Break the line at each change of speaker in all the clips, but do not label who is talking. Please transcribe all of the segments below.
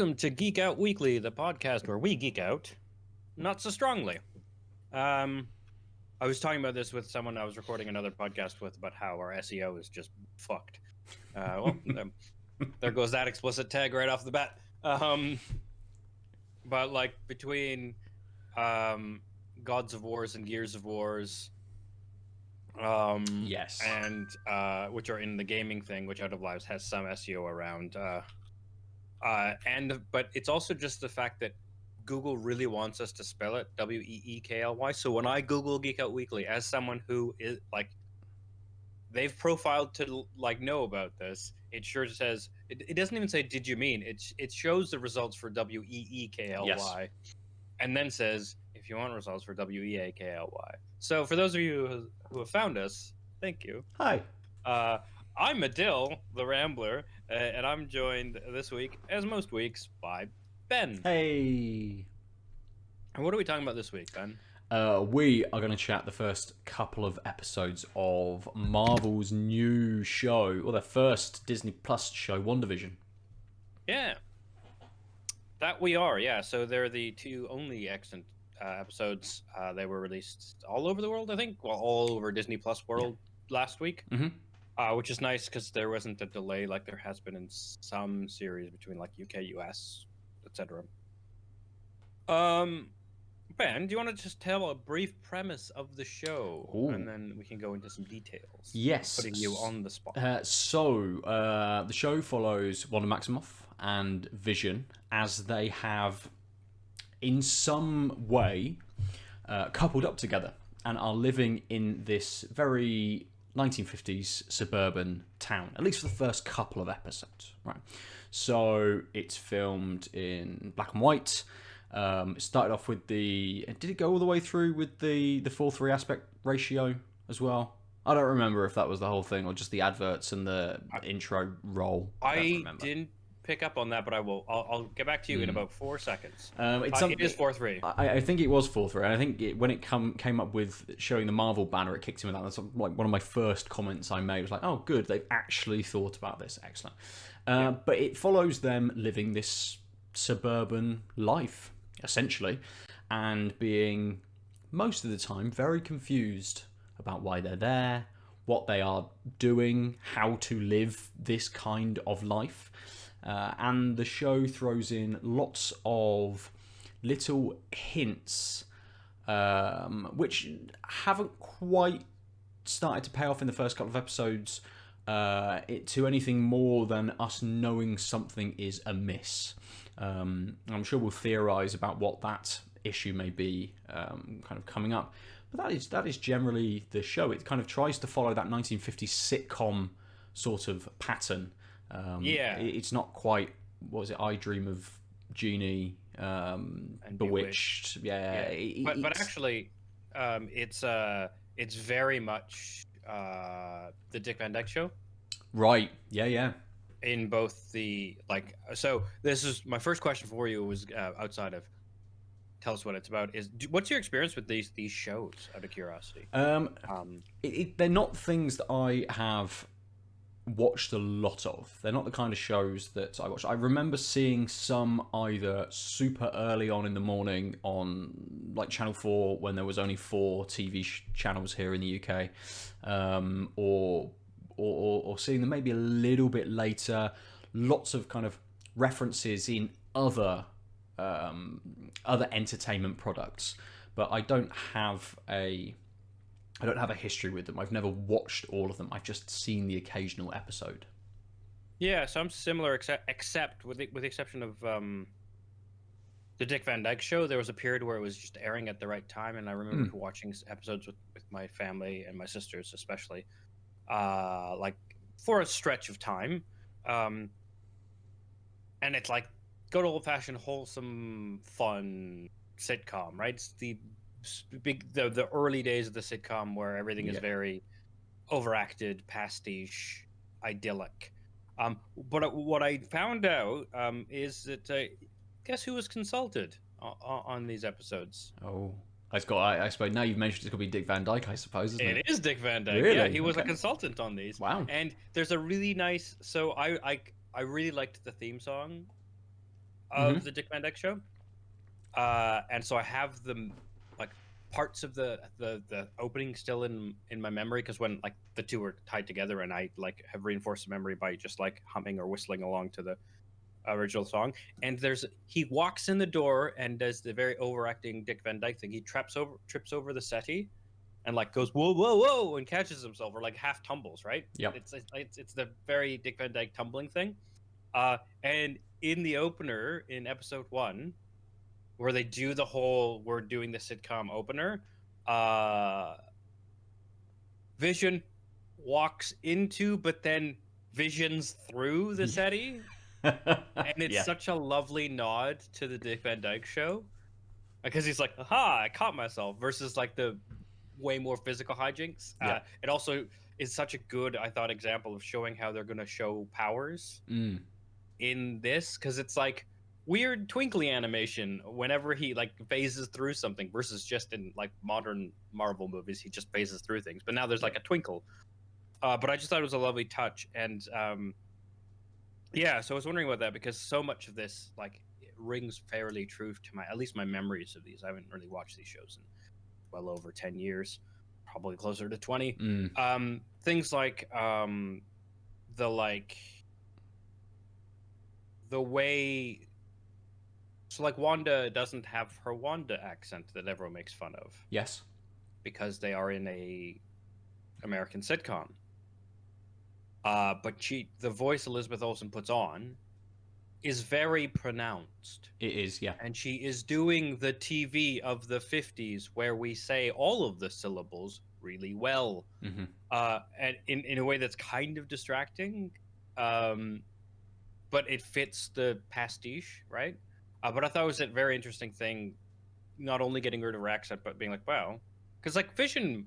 Welcome to Geek Out Weekly, the podcast where we geek out, not so strongly. I was talking about this with someone I was recording another podcast with about how our SEO is just fucked. There goes that explicit tag right off the bat. But like between Gods of Wars and Gears of Wars,
yes,
and which are in the gaming thing, which Out of Lives has some SEO around. But it's also just the fact that Google really wants us to spell it Weekly. So when I Google Geek Out Weekly, as someone who is like, they've profiled to like know about this, it sure says it doesn't even say did you mean it shows the results for Weekly,
yes.
and then says if you want results for Weakly. So for those of you who have found us, thank you.
Hi.
I'm Adil, the Rambler, and I'm joined this week, as most weeks, by Ben.
Hey.
And what are we talking about this week, Ben?
We are going to chat the first couple of episodes of Marvel's new show, or their first Disney Plus show, WandaVision.
Yeah. That we are, yeah. So they're the two only excellent episodes. They were released all over the world, I think. Well, all over Disney Plus world last week.
Mm-hmm.
Which is nice because there wasn't a delay like there has been in some series between like UK, US, etc. Ben, do you want to just tell a brief premise of the show, and then we can go into some details?
Yes.
Putting you on the spot.
The show follows Wanda Maximoff and Vision as they have, in some way, coupled up together and are living in this very 1950s suburban town, at least for the first couple of episodes, right? So it's filmed in black and white. It started off with did it go all the way through with the 4:3 aspect ratio as well? I don't remember if that was the whole thing or just the adverts and the intro roll.
I didn't pick up on that, but I'll get back to you in about 4 seconds.
It
is 4:3.
I think it was 4:3, and I think when it came up with showing the Marvel banner, it kicked in with that. That's like one of my first comments I made. Was like, oh, good, they've actually thought about this. Excellent. But it follows them living this suburban life, essentially, and being most of the time very confused about why they're there, what they are doing, how to live this kind of life. And the show throws in lots of little hints, which haven't quite started to pay off in the first couple of episodes to anything more than us knowing something is amiss. I'm sure we'll theorise about what that issue may be kind of coming up. But that is generally the show. It kind of tries to follow that 1950s sitcom sort of pattern. It's not quite, what was it, I Dream of Jeannie, and Bewitched. Yeah.
But actually, it's very much the Dick Van Dyke Show.
Right, yeah.
In both the, like, so this is my first question for you was outside of tell us what it's about, is what's your experience with these shows, out of curiosity?
They're not things that I have watched a lot of. They're not the kind of shows that I watch. I remember seeing some either super early on in the morning on like Channel 4 when there was only 4 TV channels here in the UK, or seeing them maybe a little bit later. Lots of kind of references in other entertainment products, but I don't have a history with them. I've never watched all of them. I've just seen the occasional episode.
Yeah, so I'm similar, except with the exception of the Dick Van Dyke Show. There was a period where it was just airing at the right time, and I remember watching episodes with my family and my sisters, especially, like for a stretch of time. And it's like good old-fashioned, wholesome, fun sitcom, right? It's the early days of the sitcom where everything is very overacted, pastiche, idyllic. But what I found out is that guess who was consulted on these episodes?
Oh, I suppose now you've mentioned it's going to be Dick Van Dyke, I suppose, isn't it?
It is Dick Van Dyke.
Really?
Yeah, he was a consultant on these.
Wow.
And there's a really nice. So I really liked the theme song of the Dick Van Dyke Show. And so I have the like parts of the opening still in my memory, because when like the two were tied together, and I like have reinforced the memory by just like humming or whistling along to the original song. And he walks in the door and does the very overacting Dick Van Dyke thing. He trips over the settee and like goes whoa whoa whoa and catches himself, or like half tumbles, right?
Yep.
It's the very Dick Van Dyke tumbling thing. And in the opener in episode 1, where they do the whole we're doing the sitcom opener, Vision walks into but then visions through the settee. And it's
Yeah.
such a lovely nod to the Dick Van Dyke Show, because he's like, aha, I caught myself, versus like the way more physical hijinks.
Yeah.
It also is such a good, I thought, example of showing how they're going to show powers in this, because it's like weird twinkly animation whenever he like phases through something, versus just in like modern Marvel movies he just phases through things, but now there's like a twinkle. But I just thought it was a lovely touch. And yeah, so I was wondering about that, because so much of this like it rings fairly true to my, at least my memories of these. I haven't really watched these shows in well over 10 years, probably closer to 20. Things like the like the way, so like Wanda doesn't have her Wanda accent that everyone makes fun of.
Yes.
Because they are in a American sitcom. But the voice Elizabeth Olsen puts on is very pronounced.
It is, yeah.
And she is doing the TV of the 50s, where we say all of the syllables really well. And in a way that's kind of distracting. But it fits the pastiche, right? But I thought it was a very interesting thing, not only getting rid of her accent, but being like, wow. Because like Vision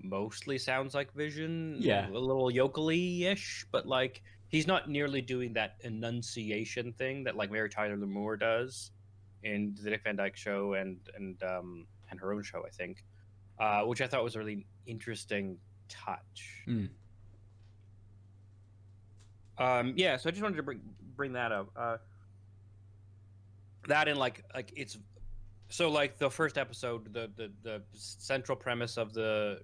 mostly sounds like Vision,
Yeah.
a little yokely-ish, but like he's not nearly doing that enunciation thing that like Mary Tyler Moore does in the Dick Van Dyke Show and her own show, I think, which I thought was a really interesting touch. Yeah, so I just wanted to bring that up. That and like it's so like the first episode, the central premise of the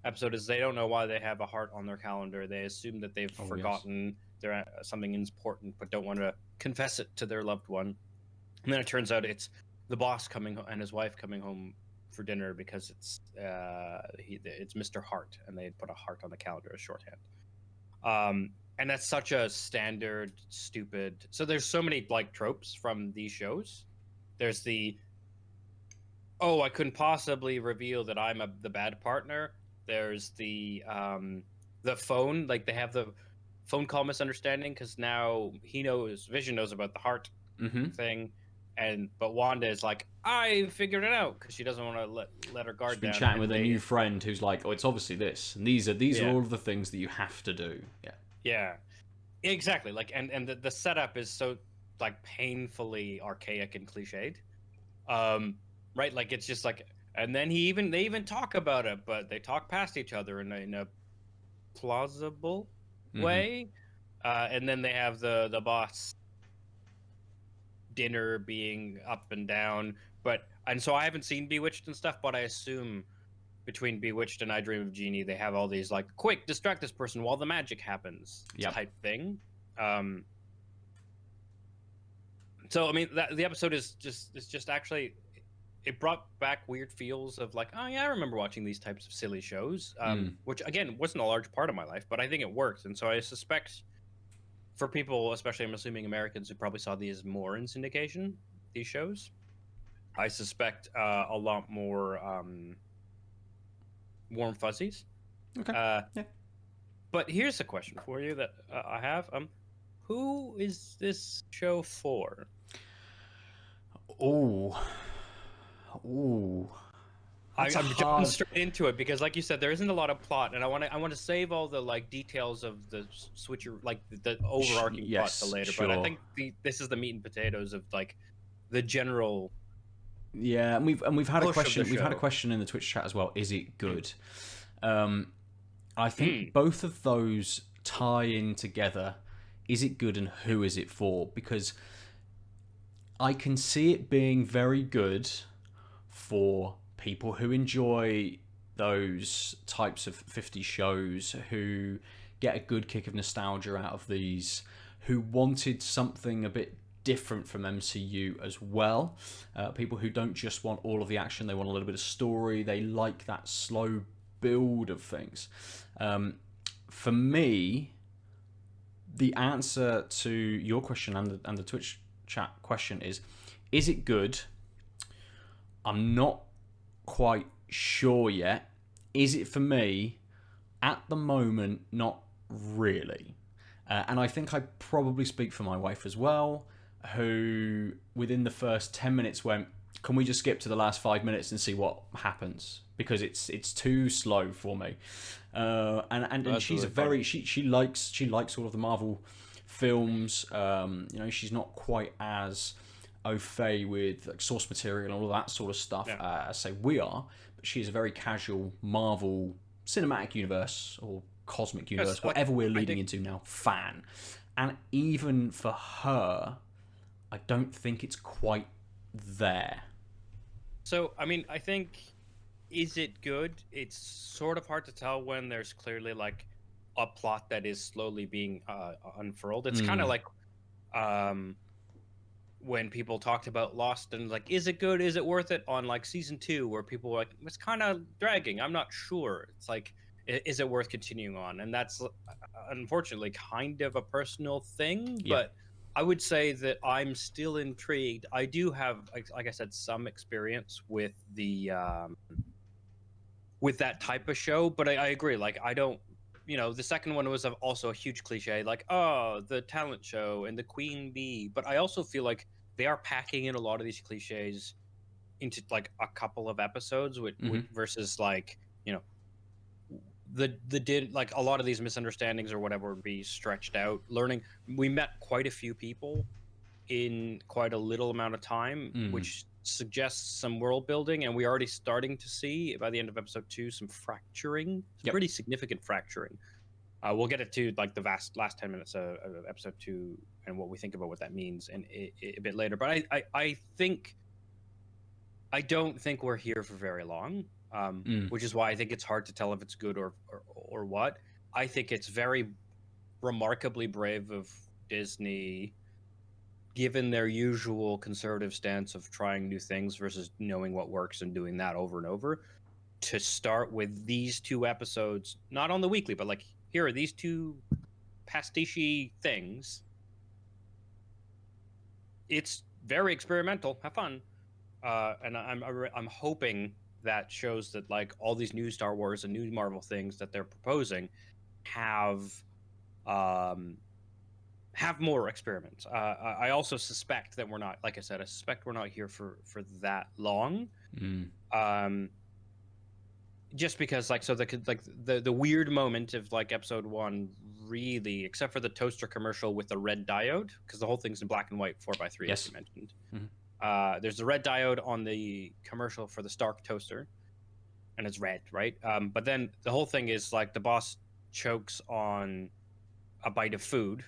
episode is they don't know why they have a heart on their calendar. They assume that they've forgotten something important, but don't want to confess it to their loved one. And then it turns out it's the boss coming and his wife coming home for dinner, because it's Mr. Hart, and they put a heart on the calendar as shorthand. And that's such a standard, stupid. So there's so many like tropes from these shows. There's the, oh, I couldn't possibly reveal that I'm the bad partner. There's the phone, like they have the phone call misunderstanding, because now Vision knows about the heart thing, but Wanda is like, I figured it out, because she doesn't want to let her guard down.
She's been chatting with a new friend who's like, oh, it's obviously this, and these are all of the things that you have to do.
Yeah, exactly. Like, and the setup is so like painfully archaic and cliched, right? Like it's just like, and then they even talk about it, but they talk past each other in a plausible way. And then they have the boss dinner being up and down, and so I haven't seen Bewitched and stuff, but I assume between Bewitched and I Dream of Jeannie, they have all these like, quick, distract this person while the magic happens type thing. So I mean, the episode is just actually, it brought back weird feels of like, oh yeah, I remember watching these types of silly shows, which again wasn't a large part of my life, but I think it worked. And so I suspect for people, especially I'm assuming Americans, who probably saw these more in syndication, these shows, I suspect a lot more warm fuzzies.
Okay. Yeah.
But here's a question for you that I have. Who is this show for?
I'm
jumping straight into it, because like you said, there isn't a lot of plot, and I want to save all the like details of the switcher, like the overarching plot to later. But I think this is the meat and potatoes of like the general.
Yeah, and we've had a question. We've had a question in the Twitch chat as well. Is it good? I think both of those tie in together. Is it good, and who is it for? Because I can see it being very good for people who enjoy those types of 50 shows, who get a good kick of nostalgia out of these, who wanted something a bit different from MCU as well. People who don't just want all of the action, they want a little bit of story, they like that slow build of things. For me, the answer to your question and the Twitch chat question is it good? I'm not quite sure yet. Is it for me? At the moment, not really. And I think I probably speak for my wife as well, who within the first 10 minutes went, can we just skip to the last 5 minutes and see what happens? Because it's too slow for me. And she's
really
a very she likes all of the Marvel films. She's not quite as au fait with like source material and all that sort of stuff as say we are, but she's a very casual Marvel cinematic universe or cosmic universe, whatever we're leading into now, fan. And even for her, I don't think it's quite there.
So, I mean, I think, is it good? It's sort of hard to tell when there's clearly like a plot that is slowly being unfurled. It's kind of like when people talked about Lost and like, is it good? Is it worth it on like season 2, where people were like, it's kind of dragging. I'm not sure. It's like, is it worth continuing on? And that's unfortunately kind of a personal thing, but I would say that I'm still intrigued. I do have, like I said, some experience with the with that type of show, but I agree. Like, I don't, the second one was also a huge cliche, like, oh, the talent show and the queen bee. But I also feel like they are packing in a lot of these cliches into like a couple of episodes, versus like, like a lot of these misunderstandings or whatever would be stretched out. We met quite a few people in quite a little amount of time, which suggests some world building, and we're already starting to see by the end of episode 2 some fracturing, pretty significant fracturing. We'll get it to like the last 10 minutes of episode 2 and what we think about what that means and a bit later. But I don't think we're here for very long, which is why I think it's hard to tell if it's good or what. I think it's very remarkably brave of Disney, given their usual conservative stance of trying new things versus knowing what works and doing that over and over, to start with these 2 episodes, not on the weekly, but like, here are these 2 pastiche things. It's very experimental. Have fun. And I'm hoping that shows that like all these new Star Wars and new Marvel things that they're proposing have more experiments. I also suspect that we're not, like I said, I suspect we're not here for that long. Just because like, so the weird moment of like episode 1, really, except for the toaster commercial with the red diode, because the whole thing's in black and white 4x3, as you mentioned. There's the red diode on the commercial for the Stark toaster, and it's red, right? But then the whole thing is like the boss chokes on a bite of food,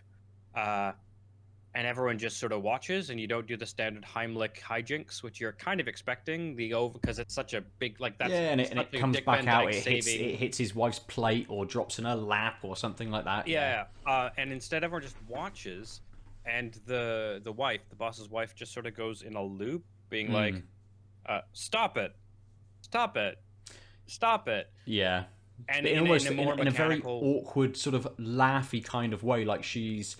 and everyone just sort of watches, and you don't do the standard Heimlich hijinks, which you're kind of expecting, because it's such a big, like, that's
and it comes
Dick
back
Van
out.
Dyke
It hits his wife's plate or drops in her lap or something like that.
And instead everyone just watches, and the wife, the boss's wife, just sort of goes in a loop, being like, stop it, stop it, stop it.
Yeah.
And
in
a
very awkward, sort of laughy kind of way, like she's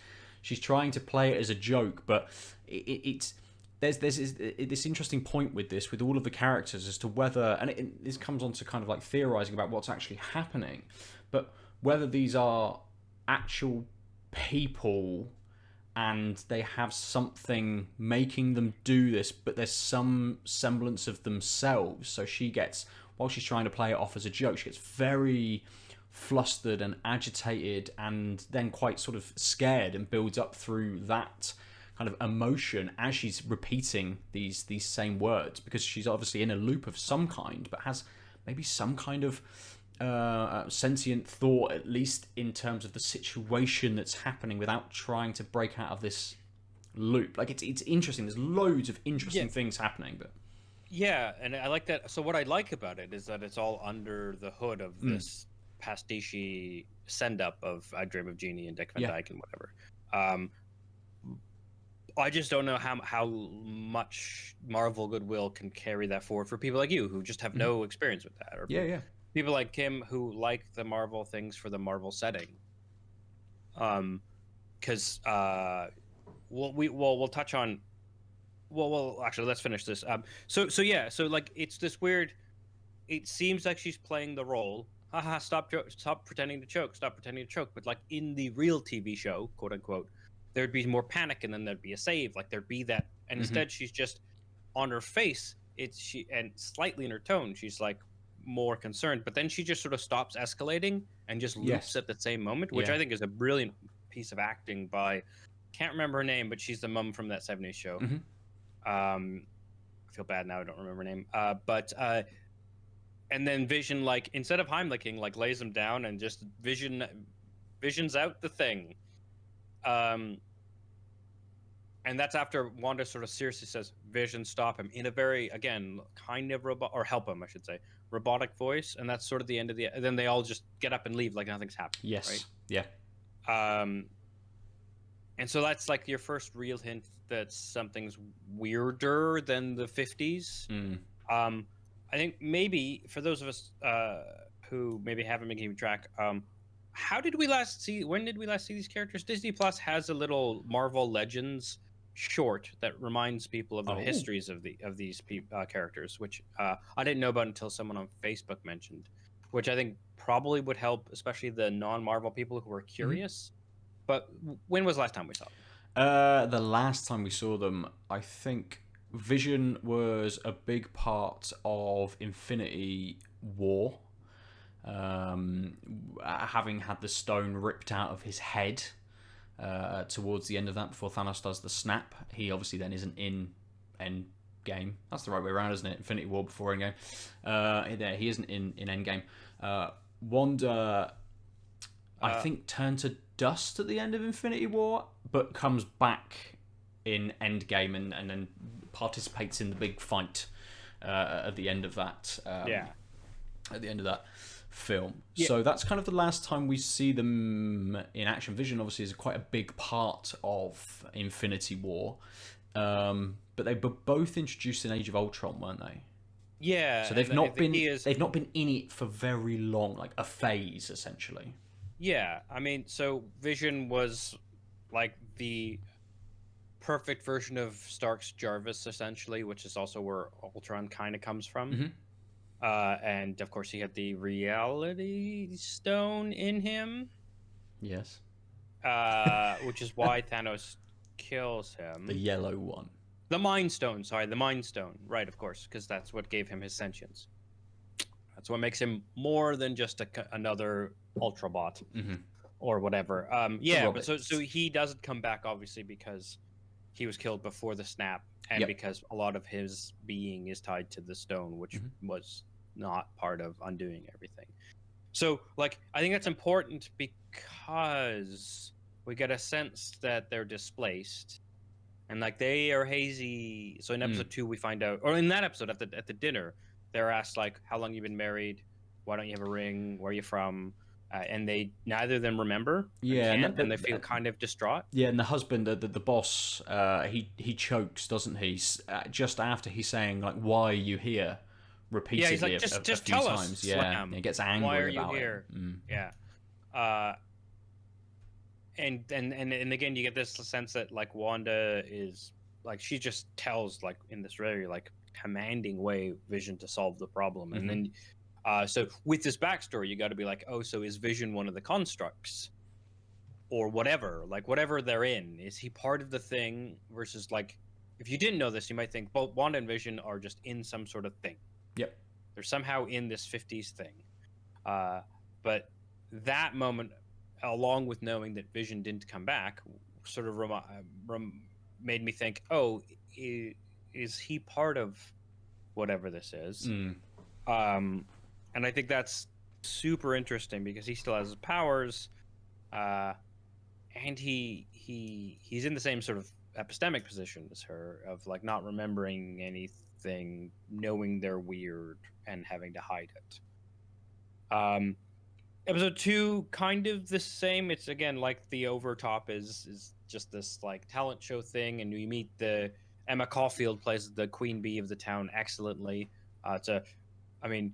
trying to play it as a joke, but there's this interesting point with all of the characters as to whether, and this comes on to kind of like theorizing about what's actually happening, but whether these are actual people and they have something making them do this, but there's some semblance of themselves. So she gets, while she's trying to play it off as a joke, she gets very flustered and agitated and then quite sort of scared, and builds up through that kind of emotion as she's repeating these same words, because she's obviously in a loop of some kind, but has maybe some kind of sentient thought, at least in terms of the situation that's happening, without trying to break out of this loop. Like it's interesting. There's loads of interesting
Yeah.
things happening, but
Yeah, and I like that. So what I like about it is that it's all under the hood of this pastiche send up of I Dream of Jeannie and Dick Van
yeah,
Dyke and whatever. Um, I just don't know how much Marvel goodwill can carry that forward for people like you who just have no experience with that, or
yeah, yeah.
people like Kim who like the Marvel things for the Marvel setting. Because we'll touch on. Well, actually, let's finish this. So yeah, so like it's this weird. It seems like she's playing the role. Haha! Stop pretending to choke. Stop pretending to choke. But like in the real TV show, quote unquote, there'd be more panic, and then there'd be a save. Like there'd be that, and instead she's just on her face. It's she and slightly in her tone. She's like more concerned, but then she just sort of stops escalating and just loops
Yes.
at the same moment, which
Yeah.
I think is a brilliant piece of acting by. Can't remember her name, but she's the mum from that '70s show. I feel bad now. I don't remember her name. And then Vision, like instead of Heimliching, like lays him down and just visions out the thing. And that's after Wanda sort of seriously says, "Vision, stop him," in a very, again, kind of robot, or help him, I should say, robotic voice. And that's sort of the end of the. Then they all just get up and leave like nothing's happened.
Yes.
Right?
Yeah.
And so that's like your first real hint that something's weirder than the 50s. I think maybe for those of us who maybe haven't been keeping track, how did we last see? When did we last see these characters? Disney Plus has a little Marvel Legends short that reminds people of the histories of these characters, which I didn't know about until someone on Facebook mentioned, which I think probably would help, especially the non-Marvel people who are curious. But when was the last time we saw them?
The last time we saw them, I think Vision was a big part of Infinity War. Having had the stone ripped out of his head towards the end of that, before Thanos does the snap, he obviously then isn't in Endgame. That's the right way around, isn't it? Infinity War before Endgame. He isn't in Endgame. Wanda, I think, turned to dust at the end of Infinity War, but comes back in Endgame and then participates in the big fight at the end of that. At the end of that film. Yeah. So that's kind of the last time we see them in action. Vision obviously is quite a big part of Infinity War, but they were both introduced in Age of Ultron, weren't they?
Yeah.
So they've not been in it for very long, like a phase essentially.
Yeah, I mean, so Vision was like the perfect version of Stark's Jarvis, essentially, which is also where Ultron kind of comes from. And of course, he had the Reality Stone in him.
Yes.
Which is why Thanos kills him.
The yellow one.
The Mind Stone, sorry, the Mind Stone. Right, of course, because that's what gave him his sentience. That's what makes him more than just another Ultrabot or whatever. Yeah, but so he doesn't come back, obviously, because he was killed before the snap, and because a lot of his being is tied to the stone, which was not part of undoing everything. So, like, I think that's important because we get a sense that they're displaced, and like they are hazy. So in episode 2, we find out, or in that episode at the dinner, they're asked like, "How long you been married? Why don't you have a ring? Where are you from?" And they neither of them remember. And they feel kind of distraught.
Yeah, and the husband, the boss, he chokes, doesn't he? Just after he's saying like, "Why are you here?" Repeatedly,
he's like, just
a few
tell
times.
us. Slam.
He gets angry
Why are
about
you here?
it.
Yeah. And again, you get this sense that like Wanda is like, she just tells like in this very like commanding way Vision to solve the problem, and then so with this backstory, you got to be like, oh, so is Vision one of the constructs, or whatever? Like whatever they're in, is he part of the thing? Versus like, if you didn't know this, you might think both Wanda and Vision are just in some sort of thing.
Yep,
they're somehow in this 50s thing. But that moment, along with knowing that Vision didn't come back, sort of made me think, oh, is he part of whatever this is? And I think that's super interesting because he still has his powers, and he's in the same sort of epistemic position as her, of like not remembering anything, knowing they're weird, and having to hide it. Episode 2, kind of the same. It's again like the overtop is just this like talent show thing, and we meet the Emma Caulfield plays the queen bee of the town excellently. I mean,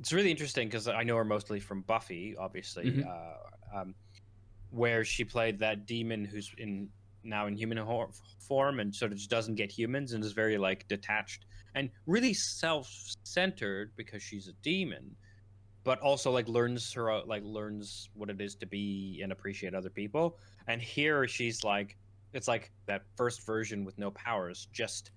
it's really interesting because I know her mostly from Buffy, obviously, where she played that demon who's now in human form and sort of just doesn't get humans and is very like detached and really self-centered because she's a demon, but also like learns what it is to be and appreciate other people. And here she's like, it's like that first version with no powers, just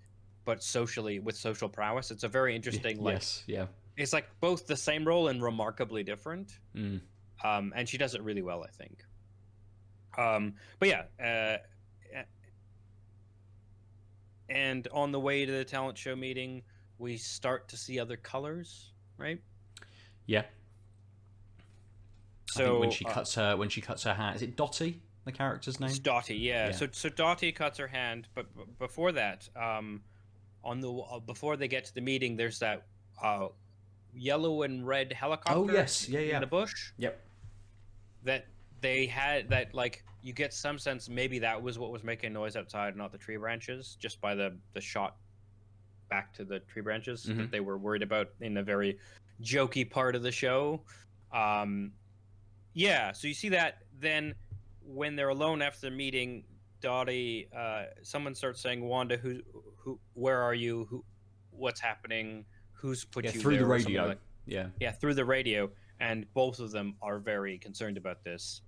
but socially with social prowess. It's a very interesting like
Yes, yeah.
it's like both the same role and remarkably different.
Mm.
And she does it really well, I think. But yeah, and on the way to the talent show meeting, we start to see other colors, right?
Yeah.
So
I think when she cuts her hand, is it Dottie, the character's name?
it's Dottie, yeah.
Yeah.
So Dottie cuts her hand, but before that, on the before they get to the meeting, there's that yellow and red helicopter.
Oh yes, yeah, yeah.
In the bush.
Yep.
That they had that like you get some sense maybe that was what was making noise outside, not the tree branches, just by the shot back to the tree branches that they were worried about in a very jokey part of the show. Yeah, so you see that. Then when they're alone after the meeting, Dottie, someone starts saying, "Wanda, who, where are you? What's happening? Who's put you
through
there?"
the radio.
Yeah, through the radio, and both of them are very concerned about this.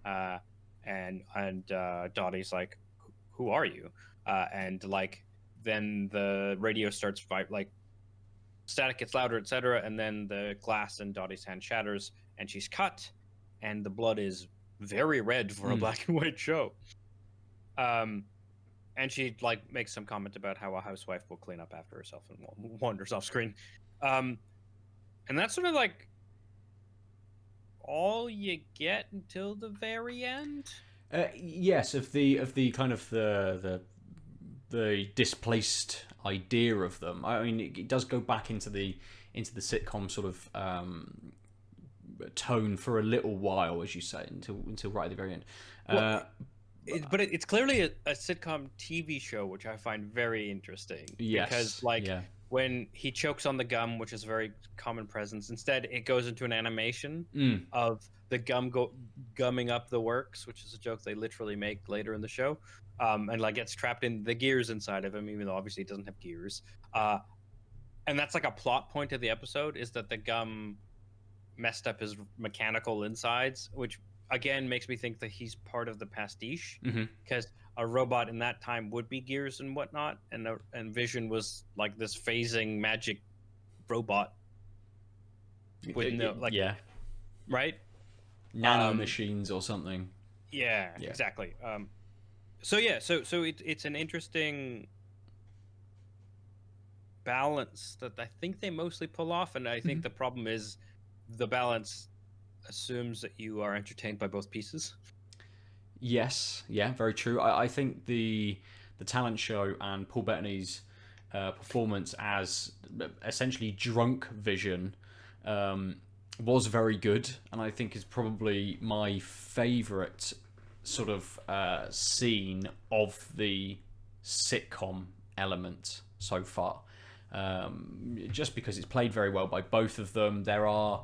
And Dottie's like, "Who are you?" And like then the radio starts like static gets louder, etc. And then the glass in Dottie's hand shatters, and she's cut, and the blood is very red for a black and white show. And she like makes some comment about how a housewife will clean up after herself and wanders off screen. And that's sort of like all you get until the very end.
Yes, of the kind of the displaced idea of them. I mean, it does go back into the sitcom sort of tone for a little while, as you say, until right at the very end.
But it's clearly a sitcom TV show, which I find very interesting.
Yes,
because like when he chokes on the gum, which is a very common presence, instead it goes into an animation of the gum gumming up the works, which is a joke they literally make later in the show, and like gets trapped in the gears inside of him, even though obviously he doesn't have gears. And that's like a plot point of the episode, is that the gum messed up his mechanical insides, which again makes me think that he's part of the pastiche, because a robot in that time would be gears and whatnot, and Vision was like this phasing magic robot with no like right
nano machines or something.
Yeah, exactly. So it's an interesting balance that I think they mostly pull off, and I think the problem is the balance assumes that you are entertained by both pieces.
Yes, yeah, very true. I think the talent show and Paul Bettany's performance as essentially drunk Vision was very good, and I think is probably my favourite sort of scene of the sitcom element so far. Just because it's played very well by both of them. There are,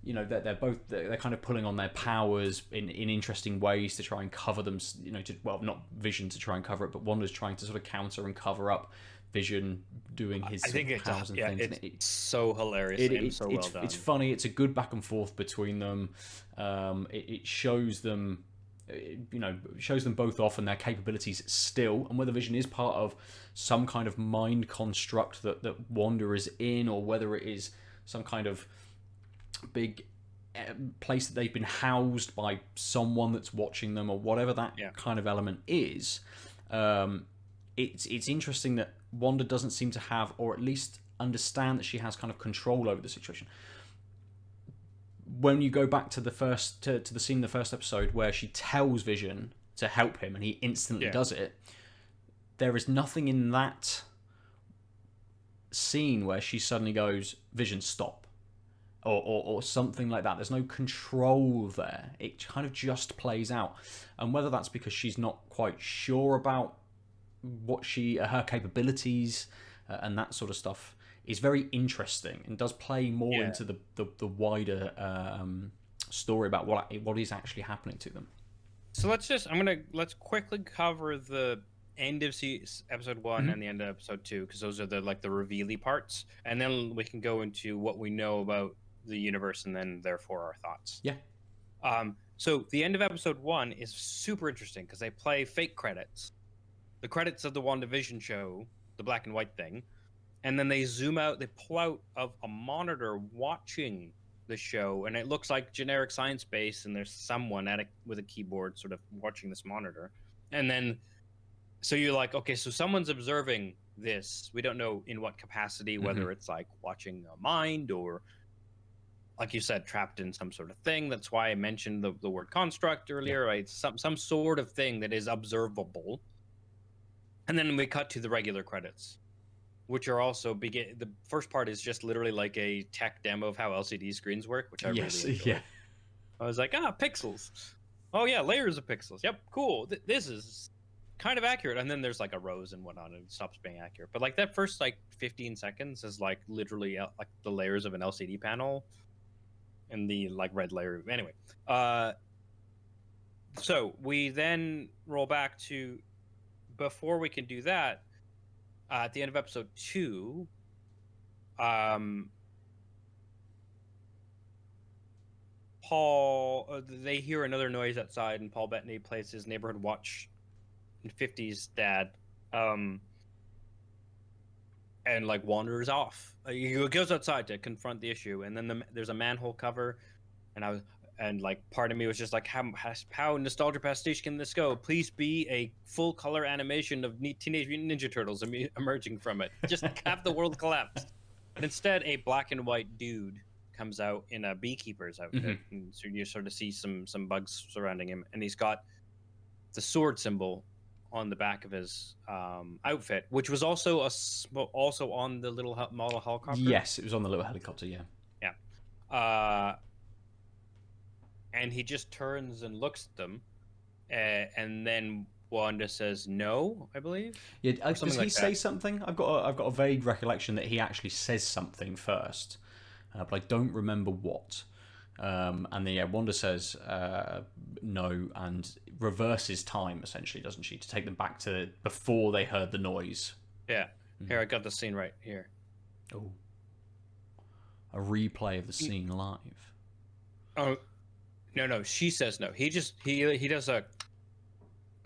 you know, they're kind of pulling on their powers in interesting ways to try and cover them. You know, not Vision to try and cover it, but Wanda's trying to sort of counter and cover up Vision doing his powers and things.
It's so hilarious and so well done.
It's funny. It's a good back and forth between them. It shows them, you know, shows them both off and their capabilities still, and whether Vision is part of some kind of mind construct that Wanda is in, or whether it is some kind of big place that they've been housed by someone that's watching them, or whatever that kind of element is. It's interesting that Wanda doesn't seem to have, or at least understand that she has kind of control over the situation. When you go back to the scene in the first episode where she tells Vision to help him and he instantly does it, there is nothing in that scene where she suddenly goes, Vision, stop. Or something like that. There's no control there. It kind of just plays out. And whether that's because she's not quite sure about what her capabilities and that sort of stuff is very interesting and does play more into the wider story about what is actually happening to them.
So let's quickly cover the end of episode 1 and the end of episode 2, because those are the revealy parts, and then we can go into what we know about the universe and then therefore our thoughts.
Yeah.
So the end of episode 1 is super interesting because they play fake credits, the credits of the WandaVision show, the black and white thing, and then they zoom out, they pull out of a monitor watching the show, and it looks like generic science base, and there's someone with a keyboard sort of watching this monitor. And then so you're like, okay, so someone's observing this. We don't know in what capacity, whether it's like watching a mind or, like you said, trapped in some sort of thing. That's why I mentioned the word construct earlier, right? Some sort of thing that is observable. And then we cut to the regular credits, which are also the first part is just literally like a tech demo of how LCD screens work, which I really enjoy.
Yeah.
I was like, pixels. Oh yeah, layers of pixels. Yep, cool. This is kind of accurate. And then there's like a rose and whatnot, and it stops being accurate. But like that first 15 seconds is like literally like the layers of an LCD panel, and the like red layer. Anyway, so we then roll back to before we can do that. At the end of episode 2, they hear another noise outside, and Paul Bettany plays his neighborhood watch in 50s dad, and like wanders off. He goes outside to confront the issue, and then there's a manhole cover, and like part of me was just like, how nostalgia pastiche can this go? Please be a full color animation of Teenage Mutant Ninja Turtles emerging from it. Just have the world collapse. But instead, a black and white dude comes out in a beekeeper's outfit, and so you sort of see some bugs surrounding him, and he's got the sword symbol on the back of his outfit, which was also on the little model helicopter.
Yes, it was on the little helicopter. Yeah.
And he just turns and looks at them, and then Wanda says no, I believe.
Yeah, does he say something? I've got a vague recollection that he actually says something first, but I don't remember what. And then Wanda says no and reverses time, essentially, doesn't she, to take them back to before they heard the noise.
Yeah. Here, I got the scene right here.
Oh. A replay of the scene live.
Oh. No, she says no. He does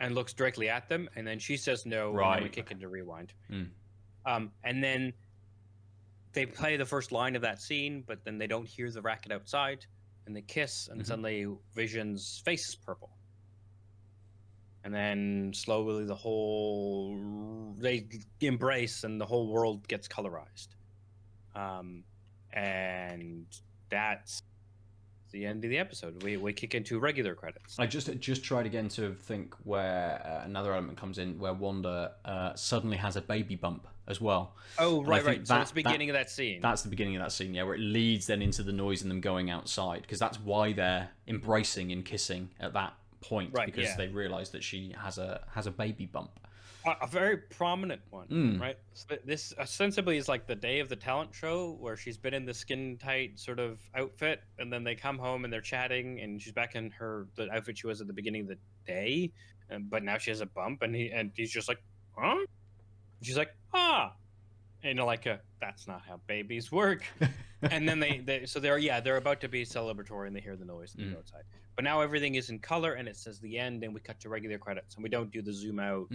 and looks directly at them, and then she says no,
right.
And then we kick into rewind. And then they play the first line of that scene, but then they don't hear the racket outside, and they kiss, and suddenly Vision's face is purple. And then slowly they embrace, and the whole world gets colorized. And that's the end of the episode. We kick into regular credits.
I just tried again to think where another element comes in, where Wanda suddenly has a baby bump as well.
Oh, right. So that's the beginning of that scene.
That's the beginning of that scene, yeah, where it leads then into the noise and them going outside, because that's why they're embracing and kissing at that point, right? Because they realise that she has a baby bump.
A very prominent one, right? So this ostensibly is like the day of the talent show, where she's been in the skin tight sort of outfit, and then they come home and they're chatting, and she's back in the outfit she was at the beginning of the day, but now she has a bump, and he's just like, huh? And she's like, and like that's not how babies work. And then they're about to be celebratory, and they hear the noise and they go outside. But now everything is in color, and it says the end, and we cut to regular credits, and we don't do the zoom out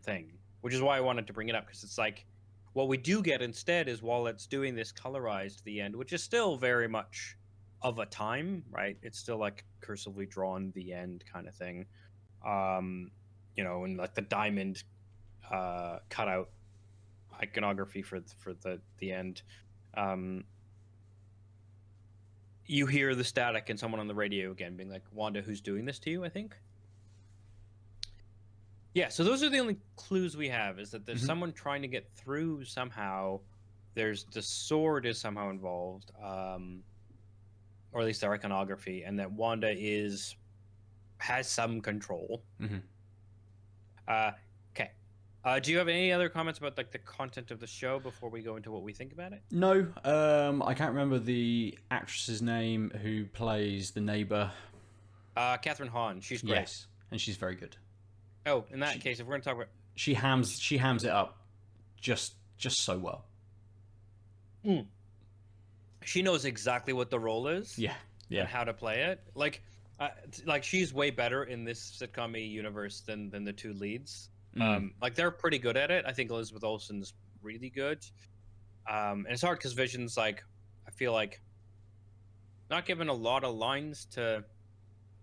thing, which is why I wanted to bring it up, because it's like what we do get instead is, while it's doing this colorized the end, which is still very much of a time, right? It's still like cursively drawn the end kind of thing, and like the diamond cutout iconography for the end. You hear the static and someone on the radio again being like, Wanda, who's doing this to you, I think. Yeah, so those are the only clues we have, is that there's
Hmm.
someone trying to get through somehow. There's the sword is somehow involved, or at least their iconography, and that Wanda has some control.
Hmm.
Uh, okay. Do you have any other comments about like the content of the show before we go into what we think about it?
No, I can't remember the actress's name who plays the neighbor.
Catherine Hahn, she's great.
Yes, and she's very good.
Oh, in that
She
case, if we're gonna talk about,
she hams it up just so well.
Mm. She knows exactly what the role is
Yeah,
and
yeah.
how to play it. Like she's way better in this sitcom universe than the two leads.
Mm.
Like they're pretty good at it. I think Elizabeth Olsen's really good. And it's hard because Vision's like, I feel like not given a lot of lines to.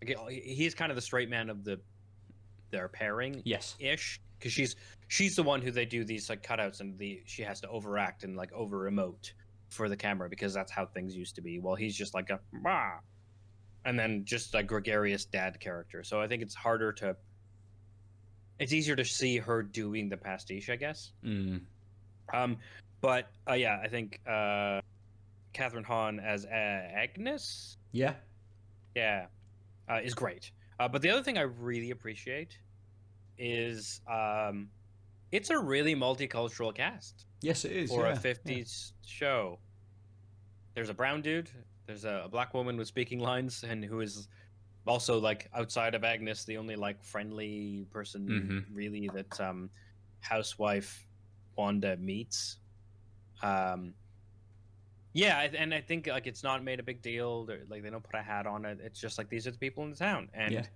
Like, he's kind of the straight man of their pairing
Yes.
ish, because she's the one who they do these like cutouts, and she has to overact and like over emote for the camera because that's how things used to be. Well, he's just like a bah, and then just a gregarious dad character. So I think it's easier to see her doing the pastiche, I guess.
Mm.
Um, but yeah, I think Catherine Hahn as Agnes,
Yeah.
yeah, is great. But the other thing I really appreciate is it's a really multicultural cast
Yes, it is.
for a
Yeah. Yeah.
50s show. There's a brown dude, there's a black woman with speaking lines, and who is also like outside of Agnes the only like friendly person
Hmm.
really that housewife Wanda meets. Um yeah, and I think like it's not made a big deal. Like they don't put a hat on it. It's just like these are the people in the town,
Yeah.
and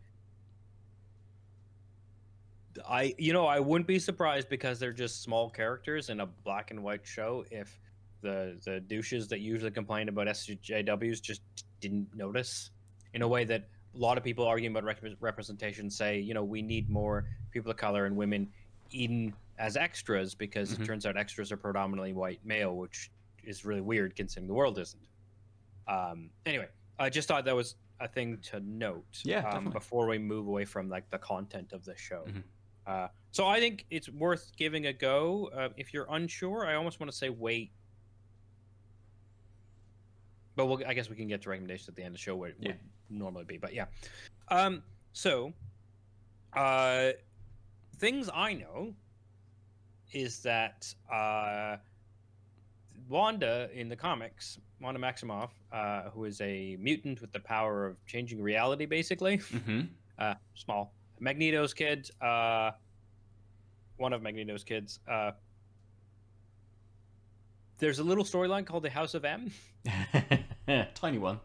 I wouldn't be surprised because they're just small characters in a black and white show if the douches that usually complain about SJWs just didn't notice, in a way that a lot of people arguing about representation say, we need more people of color and women in as extras, because it
Hmm.
turns out extras are predominantly white male, which is really weird considering the world isn't. Anyway, I just thought that was a thing to note
Yeah. Definitely.
before we move away from like the content of the show.
Hmm.
So I think it's worth giving a go. If you're unsure, I almost want to say wait, but I guess we can get to recommendations at the end of the show, where it
Yeah.
would normally be. But yeah, so uh, things I know is that Wanda in the comics, Wanda Maximoff, who is a mutant with the power of changing reality, basically.
Hmm.
Small Magneto's kid, one of Magneto's kids. There's a little storyline called the House of M.
Tiny one.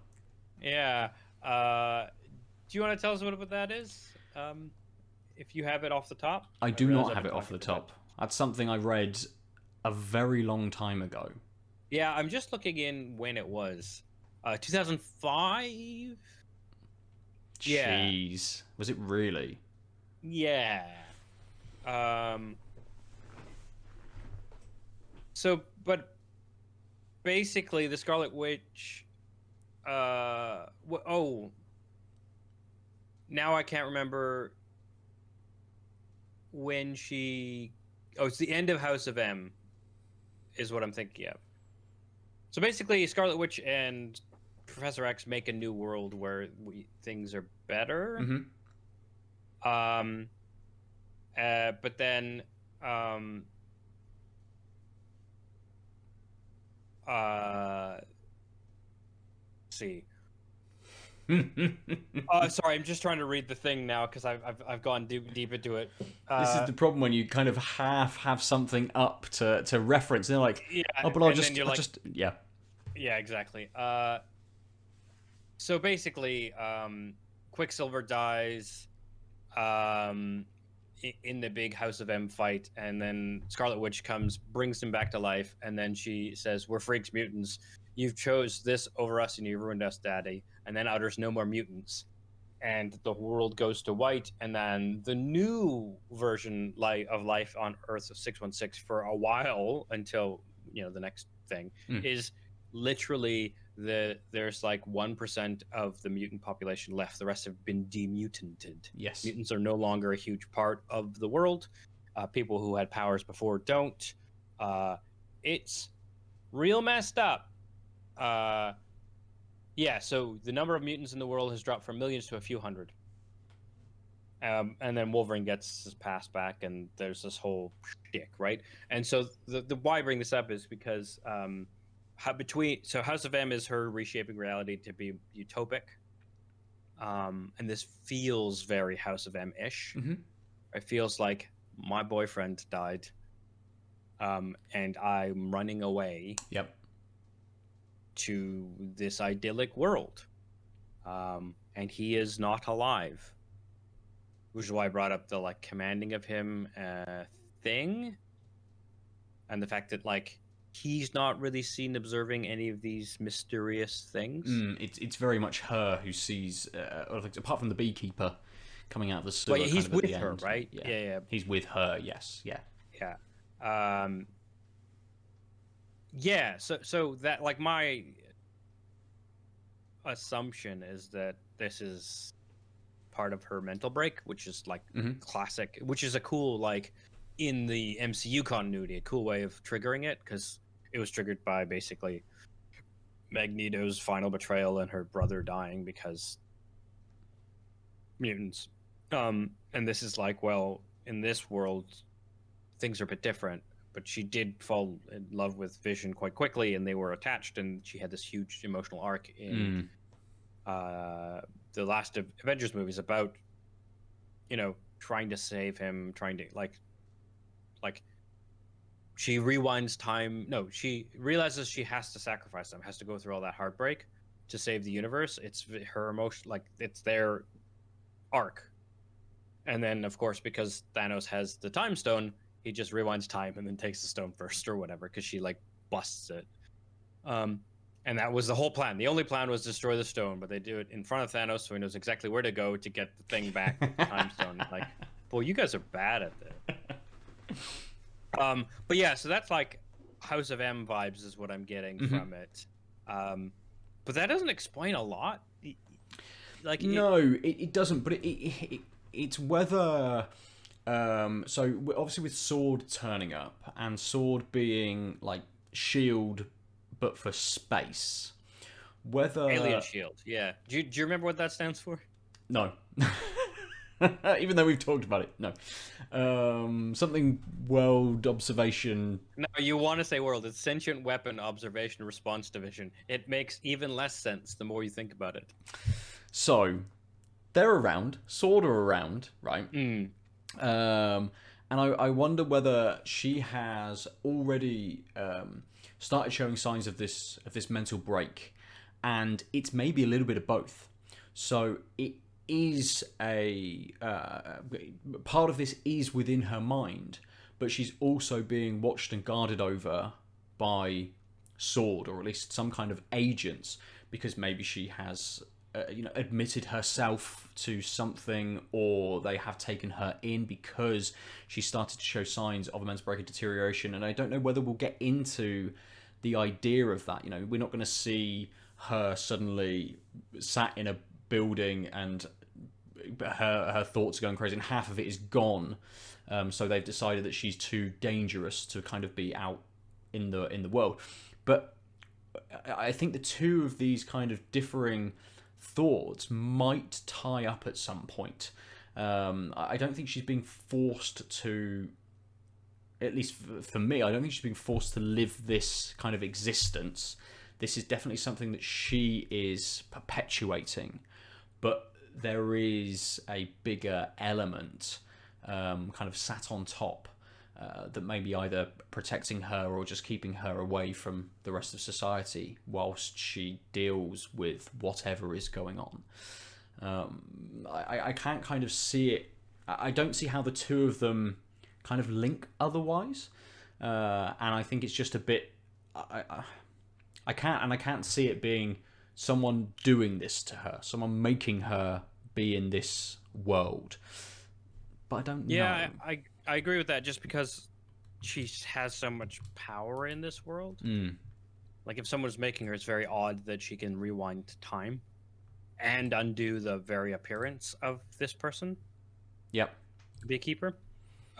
Yeah. Do you want to tell us what that is? If you have it off the top.
I
I
do
realize
not
I've
have
been
it off the
talking for a bit.
top. That's something I read a very long time ago.
Yeah, I'm just looking in when it was. 2005? Yeah.
Jeez. Was it really?
Yeah. Um. So, but basically, the Scarlet Witch. Oh, now I can't remember when she. Oh, it's the end of House of M, is what I'm thinking of. So basically, Scarlet Witch and Professor X make a new world where things are better.
Hmm.
Um. But then. Let's see. Sorry, I'm just trying to read the thing now because I've gone deep into it.
This is the problem when you kind of half have something up to reference. And they're like,
Yeah,
oh, but I'll
and then
just,
you're
I'll
like,
just, yeah.
yeah, exactly. So basically, Quicksilver dies, in the big House of M fight, and then Scarlet Witch comes, brings him back to life, and then she says, "We're freaks, mutants. You've chose this over us, and you ruined us, Daddy." And then utters, "No more mutants." And the world goes to white, and then the new version of life on Earth of 616 for a while until the next thing
Mm.
is literally there's like 1% of the mutant population left. The rest have been demutanted.
Yes.
Mutants are no longer a huge part of the world. People who had powers before don't. It's real messed up. Yeah, so the number of mutants in the world has dropped from millions to a few hundred. And then Wolverine gets his pass back, and there's this whole shtick, right? And so the why I bring this up is because House of M is her reshaping reality to be utopic, and this feels very House of M-ish.
Mm-hmm.
It feels like my boyfriend died, and I'm running away.
Yep.
To this idyllic world, and he is not alive. Which is why I brought up the like commanding of him thing, and the fact that like he's not really seen observing any of these mysterious things.
It's very much her who sees, apart from the beekeeper coming out of the sewer.
Well, he's
kind of
with her, right?
Yeah. He's with her. Yes. Yeah.
Yeah. Yeah. So that like my assumption is that this is part of her mental break, which is like classic, which is a cool like in the MCU continuity, a cool way of triggering it, because it was triggered by basically Magneto's final betrayal and her brother dying because mutants. And this is like, well, in this world things are a bit different, but she did fall in love with Vision quite quickly, and they were attached, and she had this huge emotional arc in the last Avengers movies about, trying to save him, trying to like she rewinds time. No, she realizes she has to sacrifice them, has to go through all that heartbreak to save the universe. It's her emotion, like it's their arc. And then, of course, because Thanos has the time stone, he just rewinds time and then takes the stone first or whatever, because she like busts it. And that was the whole plan. The only plan was destroy the stone, but they do it in front of Thanos, so he knows exactly where to go to get the thing back, the time stone. Like, boy, you guys are bad at this. But yeah, so that's like House of M vibes is what I'm getting from it. But that doesn't explain a lot. Like,
it doesn't. But it's whether. So obviously with Sword turning up and Sword being like Shield, but for space, whether
Alien Shield, yeah. Do you remember what that stands for?
No. Even though we've talked about it, no. Something World Observation.
No, you want to say World. It's Sentient Weapon Observation Response Division. It makes even less sense the more you think about it.
So, they're around. Sword are around, right? And I wonder whether she has already started showing signs of this mental break, and it's maybe a little bit of both. So it is a part of this is within her mind, but she's also being watched and guarded over by Sword, or at least some kind of agents, because maybe she has admitted herself to something, or they have taken her in because she started to show signs of immense break and deterioration. And I don't know whether we'll get into the idea of that. We're not going to see her suddenly sat in a building and her thoughts are going crazy and half of it is gone. So they've decided that she's too dangerous to kind of be out in the world. But I think the two of these kind of differing thoughts might tie up at some point. I don't think she's being forced to, at least for me, I don't think she's being forced to live this kind of existence. This is definitely something that she is perpetuating, but there is a bigger element kind of sat on top that may be either protecting her or just keeping her away from the rest of society whilst she deals with whatever is going on. I can't kind of see it. I don't see how the two of them kind of link otherwise, and I think it's just a bit. I can't see it being someone doing this to her, someone making her be in this world. But I don't know.
Yeah, I agree with that, just because she has so much power in this world. Like if someone's making her, it's very odd that she can rewind time and undo the very appearance of this person,
Yep.
the beekeeper.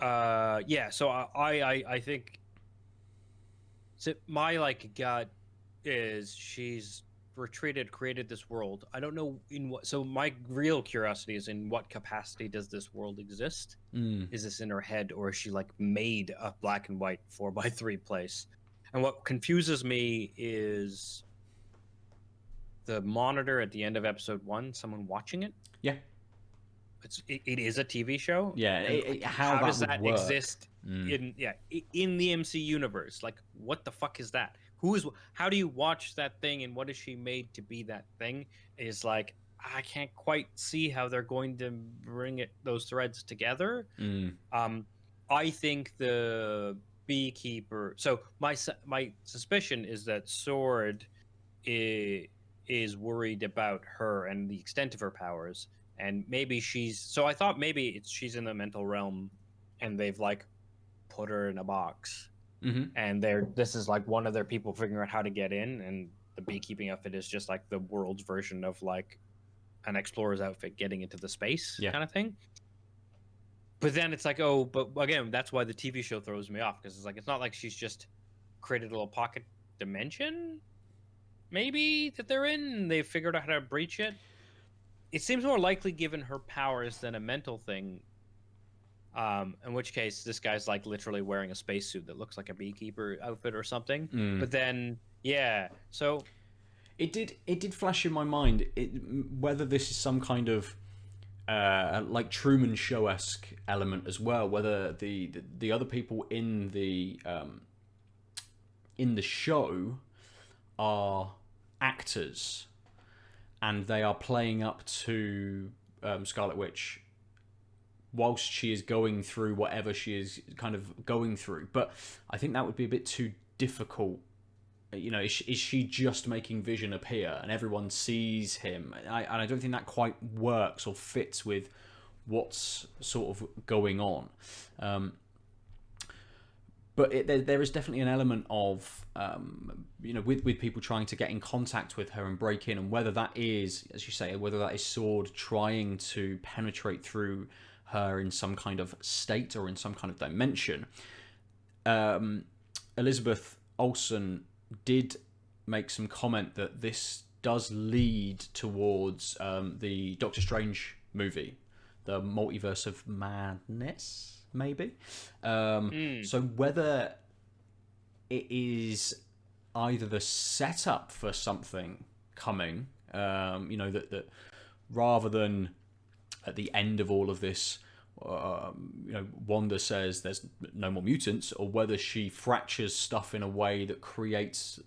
Yeah. So I think so my like gut is she's created this world. I don't know in what. So my real curiosity is in what capacity does this world exist?
Mm.
Is this in her head, or is she like made a black and white 4x3 place? And what confuses me is the monitor at the end of episode 1. Someone watching it.
Yeah.
It is a TV show,
Yeah.
and like
How
how
that
does
would
that
work.
exist in the MC universe? Like what the fuck is that? How do you watch that thing, and what is she made to be that thing? Is like I can't quite see how they're going to bring those threads together.
Mm.
I think the beekeeper. So my suspicion is that Sword is worried about her and the extent of her powers, and maybe she's. So I thought maybe she's in the mental realm, and they've like put her in a box,
Mm-hmm.
and this is like one of their people figuring out how to get in, and the beekeeping outfit is just like the world's version of like an explorer's outfit getting into the space
Yeah.
kind of thing. But then it's like, oh, but again, that's why the TV show throws me off, because it's like it's not like she's just created a little pocket dimension, maybe that they're in, and they figured out how to breach it. It seems more likely given her powers than a mental thing. In which case, this guy's like literally wearing a spacesuit that looks like a beekeeper outfit or something.
Mm.
But then, yeah, so
It did flash in my mind whether this is some kind of like Truman Show-esque element as well. Whether the other people in the show are actors and they are playing up to Scarlet Witch whilst she is going through whatever she is kind of going through. But I think that would be a bit too difficult. You know, is she just making Vision appear and everyone sees him? And I don't think that quite works or fits with what's sort of going on. But there is definitely an element of, with people trying to get in contact with her and break in, and whether that is, as you say, whether that is Sword trying to penetrate through her in some kind of state or in some kind of dimension. Elizabeth Olsen did make some comment that this does lead towards the Doctor Strange movie, the Multiverse of Madness, maybe. So whether it is either the setup for something coming, that rather than at the end of all of this, Wanda says there's no more mutants, or whether she fractures stuff in a way that creates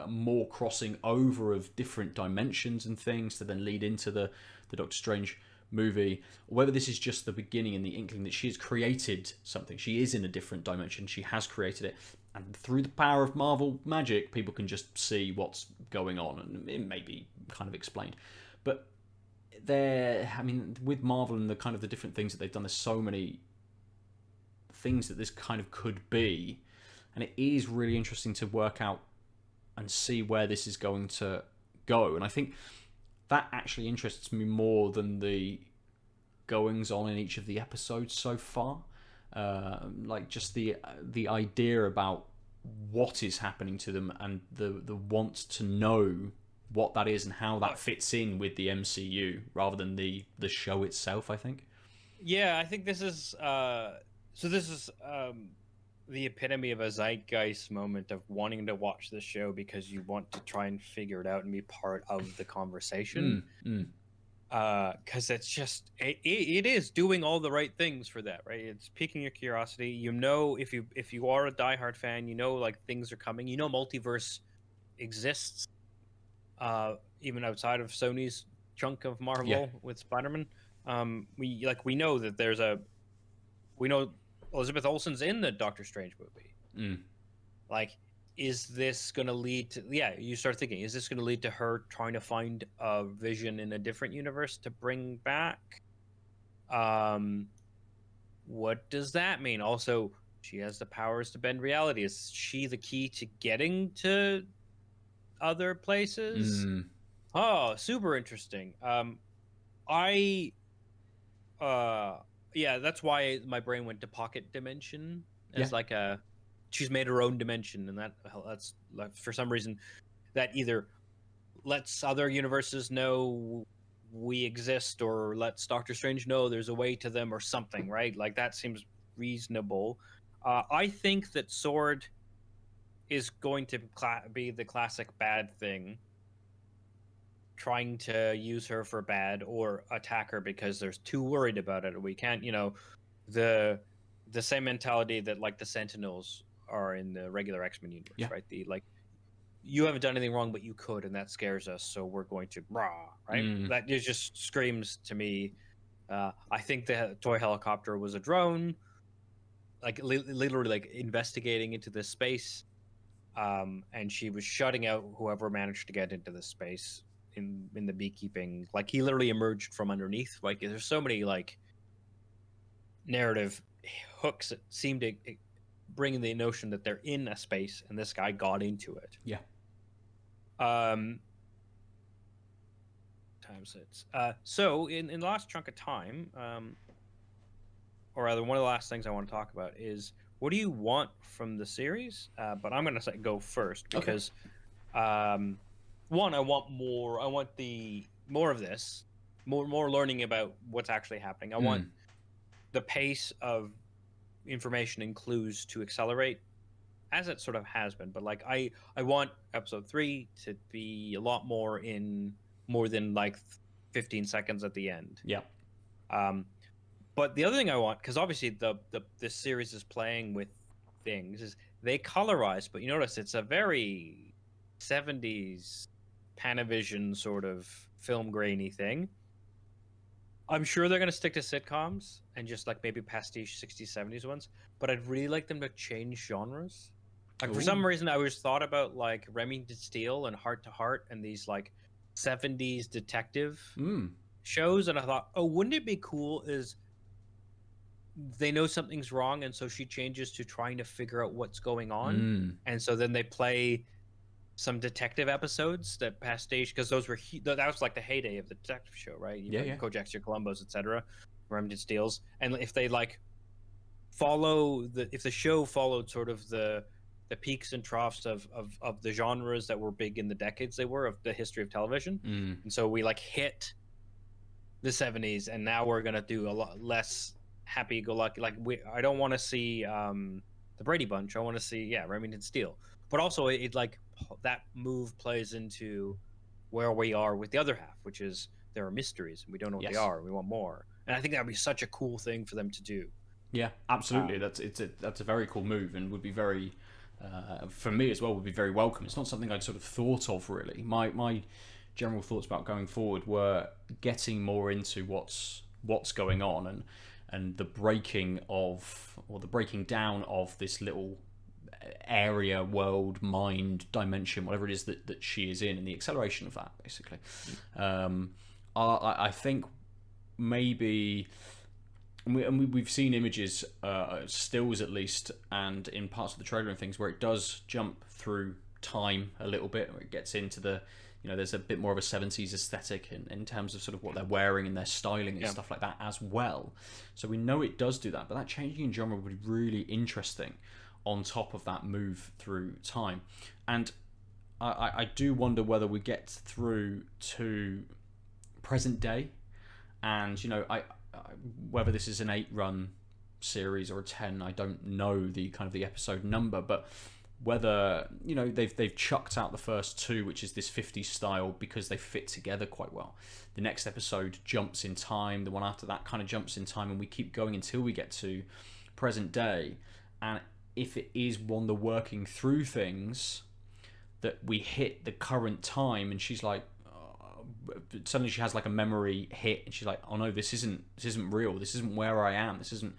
more crossing over of different dimensions and things to then lead into the Doctor Strange movie, or whether this is just the beginning and the inkling that she has created something. She is in a different dimension. She has created it. And through the power of Marvel magic, people can just see what's going on, and it may be kind of explained. But with Marvel and the kind of the different things that they've done, there's so many things that this kind of could be, and it is really interesting to work out and see where this is going to go. And I think that actually interests me more than the goings on in each of the episodes so far. Like just the idea about what is happening to them and the want to know what that is and how that fits in with the MCU rather than the show itself, I think.
Yeah, I think this is the epitome of a zeitgeist moment of wanting to watch the show because you want to try and figure it out and be part of the conversation. Because it's just it is doing all the right things for that, right? It's piquing your curiosity. You know, if you are a diehard fan, you know like things are coming. You know, multiverse exists, even outside of Sony's chunk of Marvel with Spider-Man. We know that we know Elizabeth Olsen's in the Doctor Strange movie. Like, is this going to lead to? Yeah, you start thinking, is this going to lead to her trying to find a Vision in a different universe to bring back? What does that mean? Also, she has the powers to bend reality. Is she the key to getting to other places.
Mm.
Oh, super interesting. I uh yeah, that's why my brain went to pocket dimension
Yeah.
as like a she's made her own dimension, and that's like, for some reason that either lets other universes know we exist or lets Doctor Strange know there's a way to them or something, right? Like that seems reasonable. I think that Sword is going to be the classic bad thing, trying to use her for bad or attack her because they're too worried about it. We can't, the the same mentality that like the Sentinels are in the regular X-Men universe,
Yeah.
right? The like you haven't done anything wrong, but you could, and that scares us, so we're going to rah, right?
Mm.
That just screams to me. I think the toy helicopter was a drone, like literally like investigating into this space, and she was shutting out whoever managed to get into the space in the beekeeping. Like he literally emerged from underneath. Like there's so many like narrative hooks that seem to bring in the notion that they're in a space and this guy got into it.
Yeah.
Um, times it's so in the last chunk of time, or rather, one of the last things I want to talk about is what do you want from the series? But I'm going to go first
Okay.
because one, I want more. I want the more of this, more learning about what's actually happening. I want
Mm.
the pace of information and clues to accelerate, as it sort of has been. But like I want episode 3 to be a lot more in more than like 15 seconds at the end.
Yeah.
Um, but the other thing I want, because obviously this series is playing with things, is they colorize, but you notice it's a very 70s Panavision sort of film grainy thing. I'm sure they're going to stick to sitcoms and just like maybe pastiche 60s, 70s ones, but I'd really like them to change genres. Like for some
Ooh.
reason, I was thought about like Remington Steele and Heart to Heart and these like 70s detective
Mm.
shows, and I thought, oh, wouldn't it be cool? Is they know something's wrong, and so she changes to trying to figure out what's going on,
Mm.
and so then they play some detective episodes that pastiche because those were that was like the heyday of the detective show, right? You've
Yeah.
got
Yeah.
your Kojaks, your Columbos, etc., Remington Steels, and if they like follow if the show followed sort of the peaks and troughs of the genres that were big in the decades they were of the history of television,
Mm.
and so we like hit the 70s and now we're gonna do a lot less happy-go-lucky. Like I don't want to see the Brady Bunch. I want to see Remington Steele, but also it like that move plays into where we are with the other half, which is there are mysteries and we don't know what they
Yes.
are. We want more, and I think that would be such a cool thing for them to do.
Yeah, absolutely.
um,
That's a very cool move and would be very, for me as well, would be very welcome. It's not something I'd sort of thought of really. My general thoughts about going forward were getting more into what's going on and the breaking of or the breaking down of this little area, world, mind, dimension, whatever it is that she is in, and the acceleration of that basically. I think maybe. We've seen images, stills at least, and in parts of the trailer and things where it does jump through time a little bit, where it gets into the, there's a bit more of a 70s aesthetic in terms of sort of what they're wearing and their styling and stuff like that as well. So we know it does do that, but that changing in genre would be really interesting on top of that move through time. And I do wonder whether we get through to present day, and whether this is an 8-run series or a 10, I don't know the kind of the episode number, but whether they've chucked out the first 2, which is this 50s style, because they fit together quite well. The next episode jumps in time, the one after that kind of jumps in time, and we keep going until we get to present day. And if it is Wanda working through things, that we hit the current time and she's like, suddenly she has like a memory hit and she's like, oh no, this isn't real, this isn't where I am, this isn't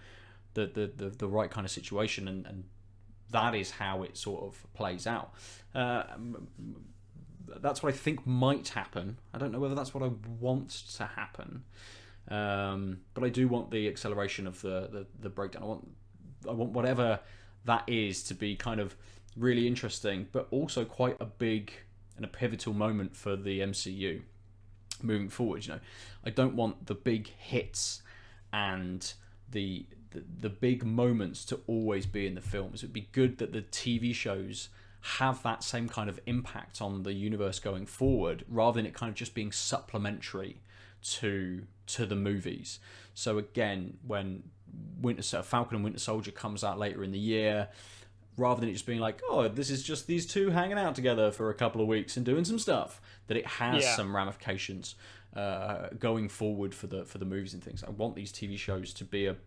the right kind of situation, and that is how it sort of plays out. That's what I think might happen. I don't know whether that's what I want to happen, but I do want the acceleration of the breakdown. I want whatever that is to be kind of really interesting, but also quite a big and a pivotal moment for the MCU moving forward. I don't want the big hits and the big moments to always be in the films. It'd be good that the TV shows have that same kind of impact on the universe going forward, rather than it kind of just being supplementary to the movies. So again, when Falcon and Winter Soldier comes out later in the year, rather than it just being like, oh, this is just these two hanging out together for a couple of weeks and doing some stuff, that it has some ramifications going forward for the movies and things. I want these TV shows to be a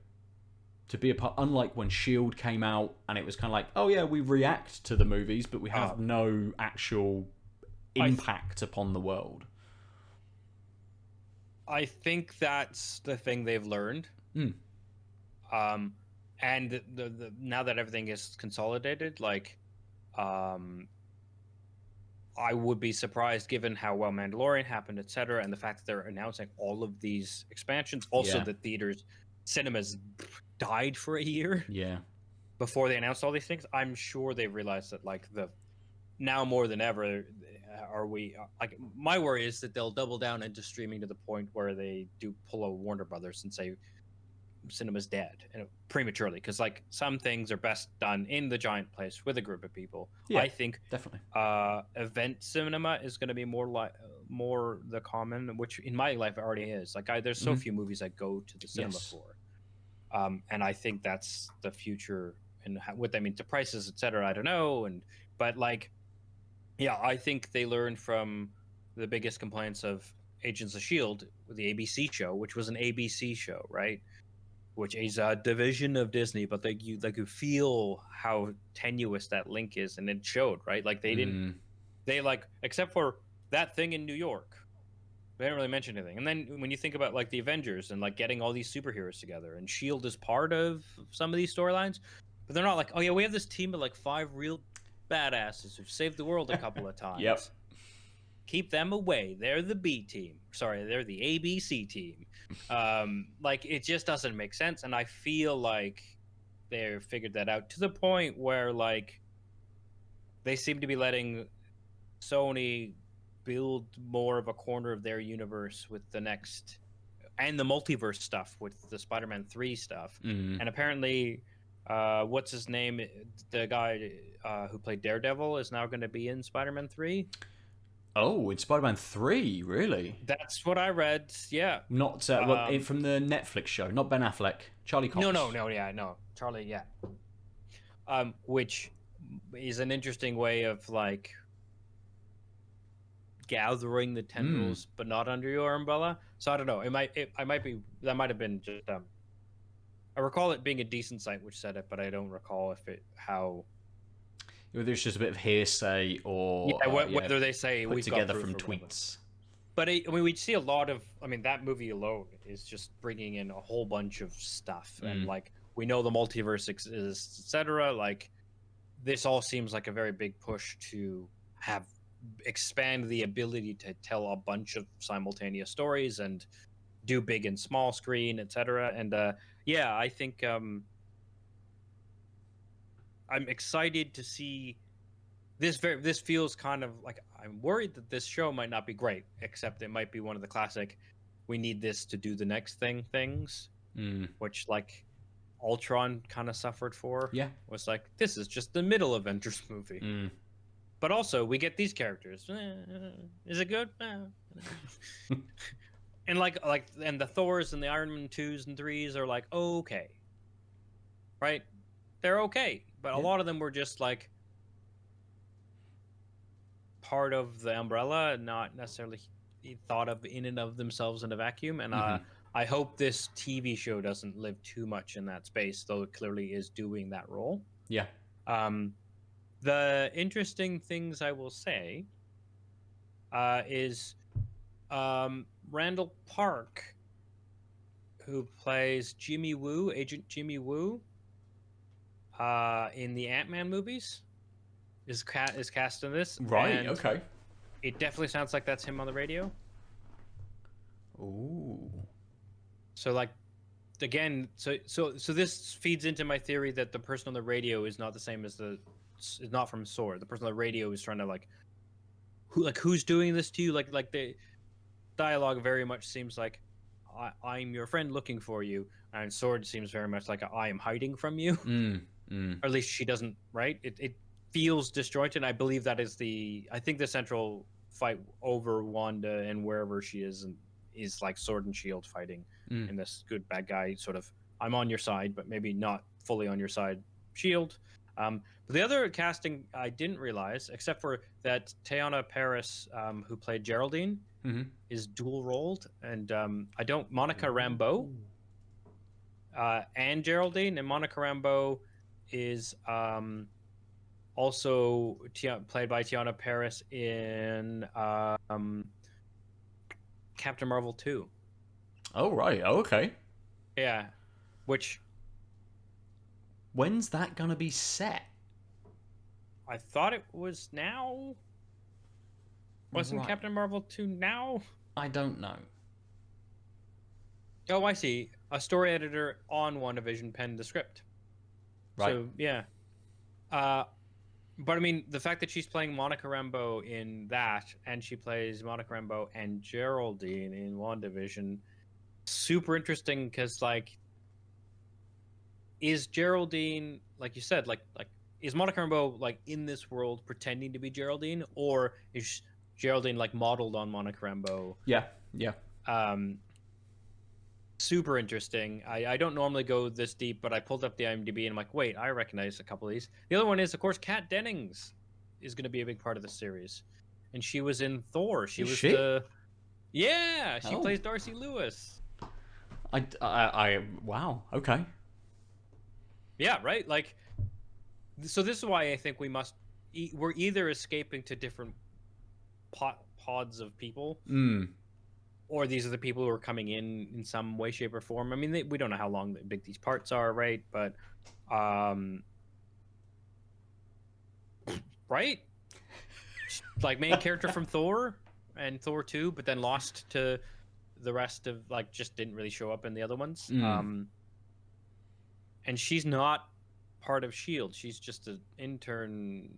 part, unlike when Shield came out and it was kind of like, oh yeah, we react to the movies, but we have no actual impact upon the world.
I think that's the thing they've learned. And the now that everything is consolidated, like, I would be surprised, given how well Mandalorian happened, etc., and the fact that they're announcing all of these expansions. Also, the cinemas died for a year before they announced all these things. I'm sure they've realized that, like, now more than ever, like, my worry is that they'll double down into streaming to the point where they do pull a Warner Brothers and say cinema's dead, prematurely, because, like, some things are best done in the giant place with a group of people. I think
definitely
event cinema is going to be more the common, which in my life it already is. Like, there's so few movies I go to the cinema for, and I think that's the future. And what that means to prices, etc., I don't know. But like, I think they learned from the biggest complaints of Agents of Shield, the ABC show, which was an ABC show, right? Which is a division of Disney, but you feel how tenuous that link is, and it showed, right? Like, they like, except for that thing in New York, they didn't really mention anything. And then when you think about, like, the Avengers and, like, getting all these superheroes together, and Shield is part of some of these storylines, but they're not like, oh yeah, we have this team of like 5 real badasses who've saved the world a couple of times. Keep them away. They're the B team. Sorry, they're the ABC team. Like, it just doesn't make sense. And I feel like they've figured that out to the point where, like, they seem to be letting Sony build more of a corner of their universe with the next, and the multiverse stuff with the Spider-Man 3 stuff. And apparently, what's his name? The guy who played Daredevil is now going to be in Spider-Man 3.
Oh, it's Spider-Man 3, really?
That's what I read. Yeah.
Not from the Netflix show, not Ben Affleck, Charlie Cox.
No, Charlie, yeah. Which is an interesting way of, like, gathering the tendrils, but not under your umbrella. So I don't know. That might have been just. I recall it being a decent site which said it, but I don't recall how.
Whether it's just a bit of hearsay or
whether they say
put
we've
together
got
from tweets.
But I mean, we see a lot of. I mean, that movie alone is just bringing in a whole bunch of stuff, and, like, we know the multiverse exists, etc. Like, this all seems like a very big push to expand the ability to tell a bunch of simultaneous stories and do big and small screen, etc. And I think I'm excited to see this. This feels kind of like, I'm worried that this show might not be great, except it might be one of the classic, we need this to do the next things, which, like, Ultron kind of suffered for. Was like, this is just the middle Avengers movie. But also, we get these characters. Is it good? And and the Thors and the Iron Man 2s and 3s are like, okay, right? They're okay, but a lot of them were just, like, part of the umbrella, not necessarily thought of in and of themselves in a vacuum. And I hope this TV show doesn't live too much in that space, though it clearly is doing that role. The interesting things I will say is Randall Park, who plays Agent Jimmy Woo, in the Ant-Man movies, is cast in this.
Right. Okay.
It definitely sounds like that's him on the radio.
Ooh.
So, like, again, so this feeds into my theory that the person on the radio is not the same as is not from SWORD. The person on the radio is trying to, like, who's doing this to you? Like the dialogue very much seems like I'm your friend looking for you, and Sword seems very much like I am hiding from you.
Mm, mm.
Or at least she doesn't, right? It feels disjointed. I believe that is I think the central fight over Wanda and wherever she is like Sword and Shield fighting
Mm.
in this good bad guy sort of, I'm on your side but maybe not fully on your side Shield. But the other casting I didn't realize, except for that Teyana Paris, who played Geraldine,
Mm-hmm.
is dual rolled, and I don't Monica Rambeau
Ooh.
and Geraldine, and Monica Rambeau is also played by Tiana Paris in Captain Marvel 2.
Oh, right. Oh, okay.
Yeah, which
When's that gonna be set?
I thought it was now. Wasn't
Right.
Captain Marvel 2 now?
I don't know.
Oh, I see. A story editor on WandaVision penned the script.
Right.
So, yeah. Uh, but I mean, the fact that she's playing Monica Rambeau in that, and she plays Monica Rambeau and Geraldine in WandaVision, super interesting because, like, is Geraldine, like you said, like is Monica Rambeau like in this world pretending to be Geraldine, or is Geraldine like modeled on Monica Rambeau?
Yeah. Yeah.
Um, super interesting. I don't normally go this deep, but I pulled up the IMDb and I'm like, wait, I recognize a couple of these. The other one is, of course, Kat Dennings is going to be a big part of the series, and she was in Thor. She
Is
was
she?
she
Oh.
plays Darcy Lewis.
Wow. Okay.
Yeah, right. Like, so this is why I think we're either escaping to different pods of people,
Mm.
or these are the people who are coming in some way, shape, or form. I mean, we don't know how long big these parts are, right? But right, like main character from Thor and Thor 2, but then lost to the rest of, like, just didn't really show up in the other ones.
Mm.
And she's not part of Shield. She's just an intern,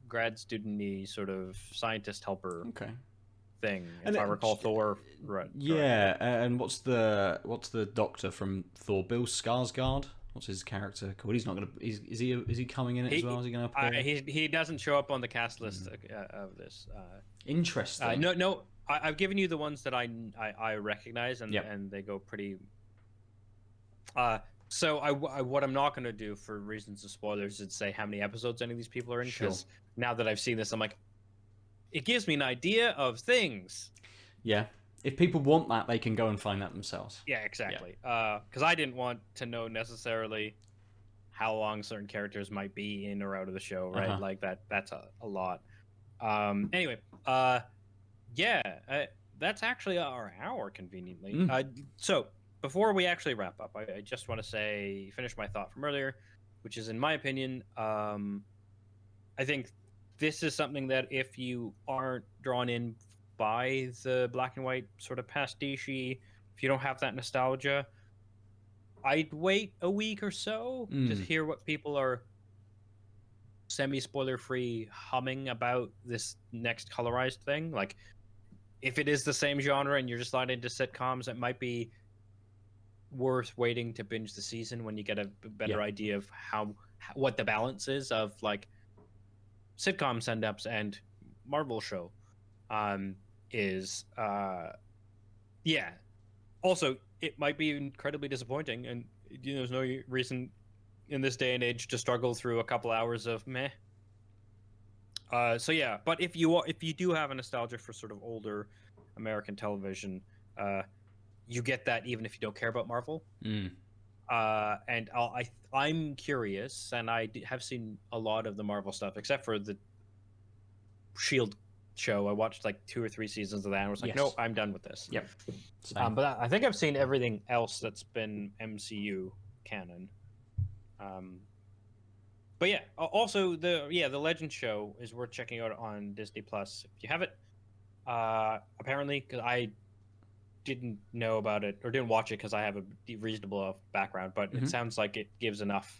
grad student-y sort of scientist helper
Okay.
thing,
And
if I recall Thor correctly.
yeah, and what's the doctor from Thor? Bill Skarsgård. What's his character called? He's not gonna. Is he coming in it as well? Is he gonna appear?
He doesn't show up on the cast list of this.
Interesting.
No, I've given you the ones that I recognize, and
Yep.
and they go pretty. So what I'm not going to do for reasons of spoilers is say how many episodes any of these people are in,
Sure.
because now that I've seen this, I'm like, it gives me an idea of things.
Yeah. If people want that, they can go and find that themselves.
Yeah, exactly. Because I didn't want to know necessarily how long certain characters might be in or out of the show, right?
Uh-huh.
Like that's a lot. Anyway, that's actually our hour conveniently. So before we actually wrap up, I just want to finish my thought from earlier, which is, in my opinion, I think this is something that if you aren't drawn in by the black and white sort of pastiche, if you don't have that nostalgia, I'd wait a week or so to hear what people are semi-spoiler free humming about this next colorized thing. Like, if it is the same genre and you're just not into sitcoms, it might be worth waiting to binge the season when you get a better idea of what the balance is of, like, sitcom send-ups and Marvel show is. Also, it might be incredibly disappointing, and there's no reason in this day and age to struggle through a couple hours of meh. But if you do have a nostalgia for sort of older American television, you get that even if you don't care about Marvel. And I'm curious, and I have seen a lot of the Marvel stuff, except for the Shield show. I watched like 2 or 3 seasons of that, and was like, no, I'm done with this.
Yep.
But I think I've seen everything else that's been MCU canon. But yeah, also the Legend show is worth checking out on Disney Plus if you have it. Apparently, because I didn't know about it or didn't watch it because I have a reasonable background, but it sounds like it gives enough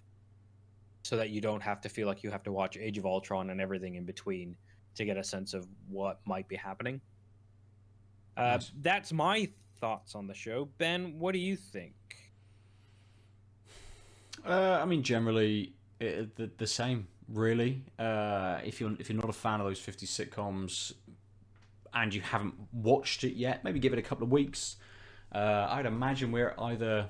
so that you don't have to feel like you have to watch Age of Ultron and everything in between to get a sense of what might be happening.
Nice.
That's my thoughts on the show. Ben, what do you think?
I mean, generally the same, really. If you're not a fan of those 50s sitcoms and you haven't watched it yet, maybe give it a couple of weeks. I'd imagine we're either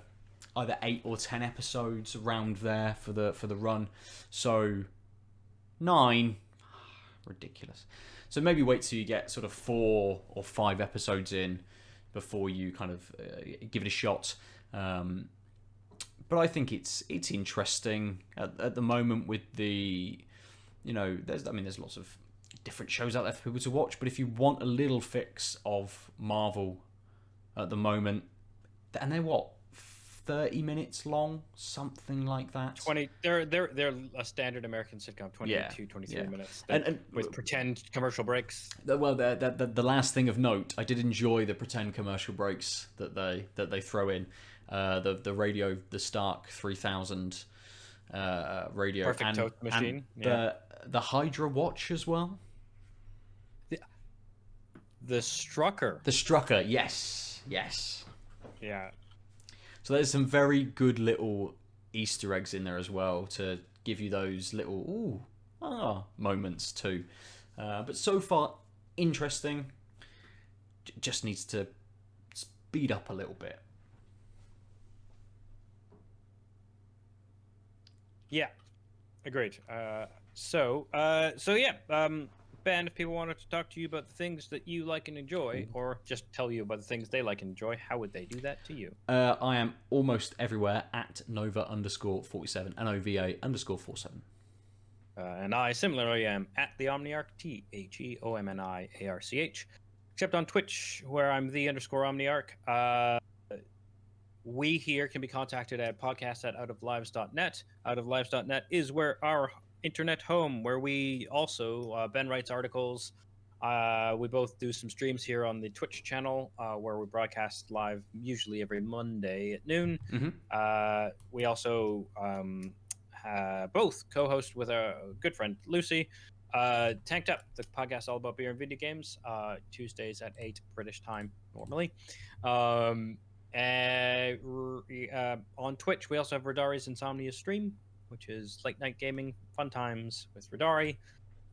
8 or 10 episodes around there for the run, so 9, ridiculous. So maybe wait till you get sort of 4 or 5 episodes in before you kind of give it a shot. But I think it's interesting at the moment with the, there's lots of different shows out there for people to watch. But if you want a little fix of Marvel at the moment, and they're 30 minutes long, something like that.
20. They're a standard American sitcom, 23 minutes, and with pretend commercial breaks.
Well, the last thing of note, I did enjoy the pretend commercial breaks that they throw in. The Stark 3000 radio,
Perfect toast machine,
and the Hydra watch as well.
The Strucker.
The Strucker, yes.
Yeah.
So there's some very good little Easter eggs in there as well to give you those little moments too. But so far, interesting. Just needs to speed up a little bit.
Yeah, agreed. Ben, if people wanted to talk to you about the things that you like and enjoy, or just tell you about the things they like and enjoy, how would they do that to you?
I am almost everywhere at Nova_47, NOVA_47.
And I similarly am at the Omniarch, TheOmniarch, except on Twitch, where I'm the_Omniarch. We here can be contacted at podcast@outoflives.net. Outoflives.net is where our internet home, where we also, Ben writes articles. We both do some streams here on the Twitch channel, where we broadcast live usually every Monday at noon.
Mm-hmm.
We also both co-host with our good friend Lucy, Tanked Up, the podcast all about beer and video games, Tuesdays at 8 British time normally. On Twitch, we also have Rodari's Insomnia stream, which is late night gaming, fun times with Rodari.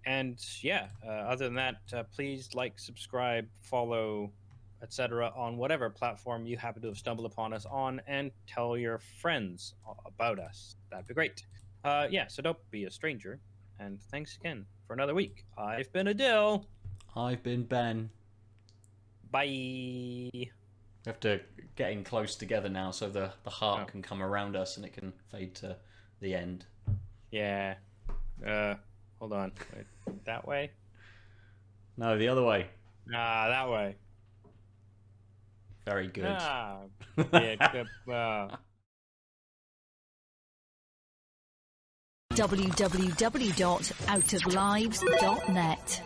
And other than that, please like, subscribe, follow, etc. on whatever platform you happen to have stumbled upon us on, and tell your friends about us. That'd be great. So don't be a stranger. And thanks again for another week. I've been Adil.
I've been Ben.
Bye.
We have to get in close together now so the heart can come around us and it can fade to the end.
Yeah. Hold on. Wait, that way?
No, the other way.
That way.
Very good.
www.outoflives.net